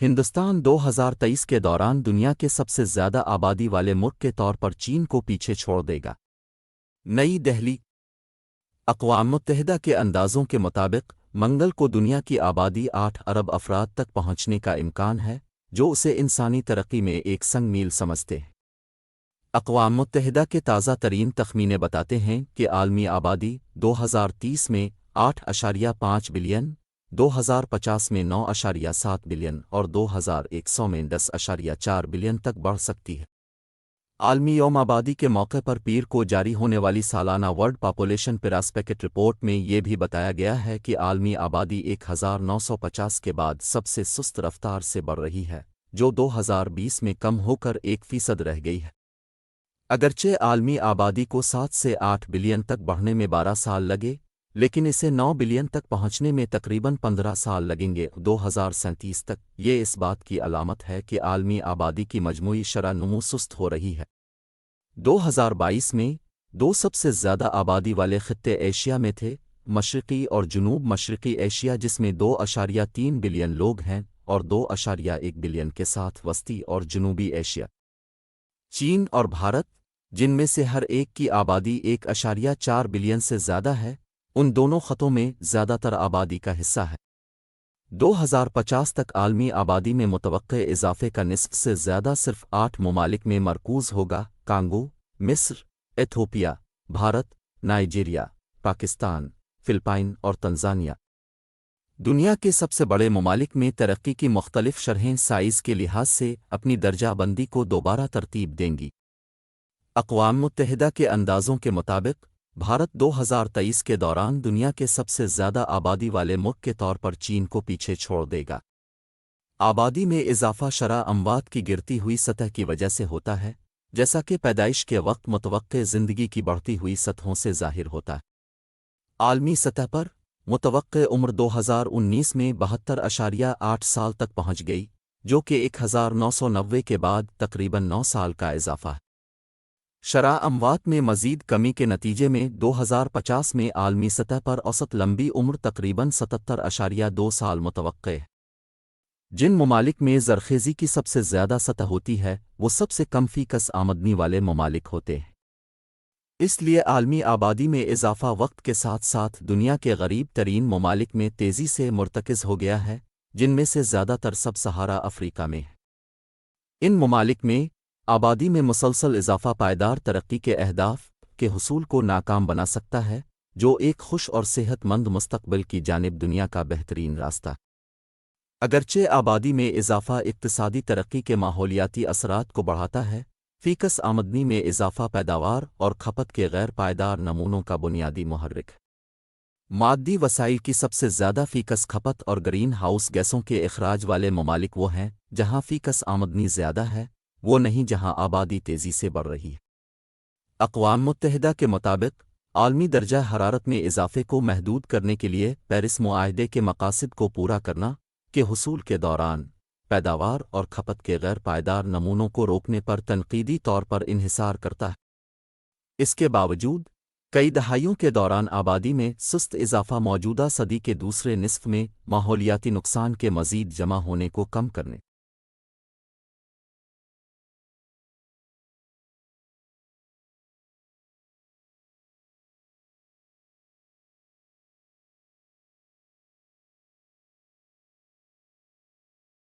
ہندوستان 2023 کے دوران دنیا کے سب سے زیادہ آبادی والے ملک کے طور پر چین کو پیچھے چھوڑ دے گا۔ نئی دہلی۔ اقوام متحدہ کے اندازوں کے مطابق منگل کو دنیا کی آبادی 8 ارب افراد تک پہنچنے کا امکان ہے، جو اسے انسانی ترقی میں ایک سنگ میل سمجھتے ہیں۔ اقوام متحدہ کے تازہ ترین تخمینے بتاتے ہیں کہ عالمی آبادی 2030 میں 8.5 بلین، 2050 میں 9.7 بلین اور 2100 میں 10.4 بلین تک بڑھ سکتی ہے۔ عالمی یوم آبادی کے موقع پر پیر کو جاری ہونے والی سالانہ ورلڈ پاپولیشن پراسپیکٹ رپورٹ میں یہ بھی بتایا گیا ہے کہ عالمی آبادی 1950 کے بعد سب سے سست رفتار سے بڑھ رہی ہے، جو 2020 میں کم ہو کر 1% رہ گئی ہے۔ اگرچہ عالمی آبادی کو 7 سے 8 بلین تک بڑھنے میں 12 سال لگے، لیکن اسے 9 بلین تک پہنچنے میں تقریباً 15 سال لگیں گے 2037 تک۔ یہ اس بات کی علامت ہے کہ عالمی آبادی کی مجموعی شرح نمو سست ہو رہی ہے۔ 2022 میں دو سب سے زیادہ آبادی والے خطے ایشیا میں تھے، مشرقی اور جنوب مشرقی ایشیا، جس میں 2.3 بلین لوگ ہیں، اور 2.1 بلین کے ساتھ وسطی اور جنوبی ایشیا۔ چین اور بھارت، جن میں سے ہر ایک کی آبادی 1.4 بلین سے زیادہ ہے، ان دونوں خطوں میں زیادہ تر آبادی کا حصہ ہے۔ 2050 تک عالمی آبادی میں متوقع اضافے کا نصف سے زیادہ صرف 8 ممالک میں مرکوز ہوگا: کانگو، مصر، Ethiopia, Bharat, Nigeria, Pakistan, Philippines اور تنزانیہ۔ دنیا کے سب سے بڑے ممالک میں ترقی کی مختلف شرحیں سائز کے لحاظ سے اپنی درجہ بندی کو دوبارہ ترتیب دیں گی۔ اقوام متحدہ کے اندازوں کے مطابق بھارت 2023 کے دوران دنیا کے سب سے زیادہ آبادی والے ملک کے طور پر چین کو پیچھے چھوڑ دے گا۔ آبادی میں اضافہ شرح اموات کی گرتی ہوئی سطح کی وجہ سے ہوتا ہے، جیسا کہ پیدائش کے وقت متوقع زندگی کی بڑھتی ہوئی سطحوں سے ظاہر ہوتا ہے۔ عالمی سطح پر متوقع عمر 2019 میں 72.8 سال تک پہنچ گئی، جو کہ 1990 کے بعد تقریباً 9 سال کا اضافہ ہے۔ شرح اموات میں مزید کمی کے نتیجے میں 2050 میں عالمی سطح پر اوسط لمبی عمر تقریباً 77.2 سال متوقع ہے۔ جن ممالک میں زرخیزی کی سب سے زیادہ سطح ہوتی ہے، وہ سب سے کم فیکس آمدنی والے ممالک ہوتے ہیں۔ اس لیے عالمی آبادی میں اضافہ وقت کے ساتھ ساتھ دنیا کے غریب ترین ممالک میں تیزی سے مرتکز ہو گیا ہے، جن میں سے زیادہ تر سب سہارا افریقہ میں ہے۔ ان ممالک میں آبادی میں مسلسل اضافہ پائیدار ترقی کے اہداف کے حصول کو ناکام بنا سکتا ہے، جو ایک خوش اور صحت مند مستقبل کی جانب دنیا کا بہترین راستہ ہے۔ اگرچہ آبادی میں اضافہ اقتصادی ترقی کے ماحولیاتی اثرات کو بڑھاتا ہے، فیکس آمدنی میں اضافہ پیداوار اور کھپت کے غیر پائیدار نمونوں کا بنیادی محرک ہے۔ مادی وسائل کی سب سے زیادہ فیکس کھپت اور گرین ہاؤس گیسوں کے اخراج والے ممالک وہ ہیں جہاں فیکس آمدنی زیادہ ہے، وہ نہیں جہاں آبادی تیزی سے بڑھ رہی ہے۔ اقوام متحدہ کے مطابق عالمی درجہ حرارت میں اضافے کو محدود کرنے کے لیے پیرس معاہدے کے مقاصد کو پورا کرنا کے حصول کے دوران پیداوار اور کھپت کے غیر پائیدار نمونوں کو روکنے پر تنقیدی طور پر انحصار کرتا ہے۔ اس کے باوجود کئی دہائیوں کے دوران آبادی میں سست اضافہ موجودہ صدی کے دوسرے نصف میں ماحولیاتی نقصان کے مزید جمع ہونے کو کم کرنے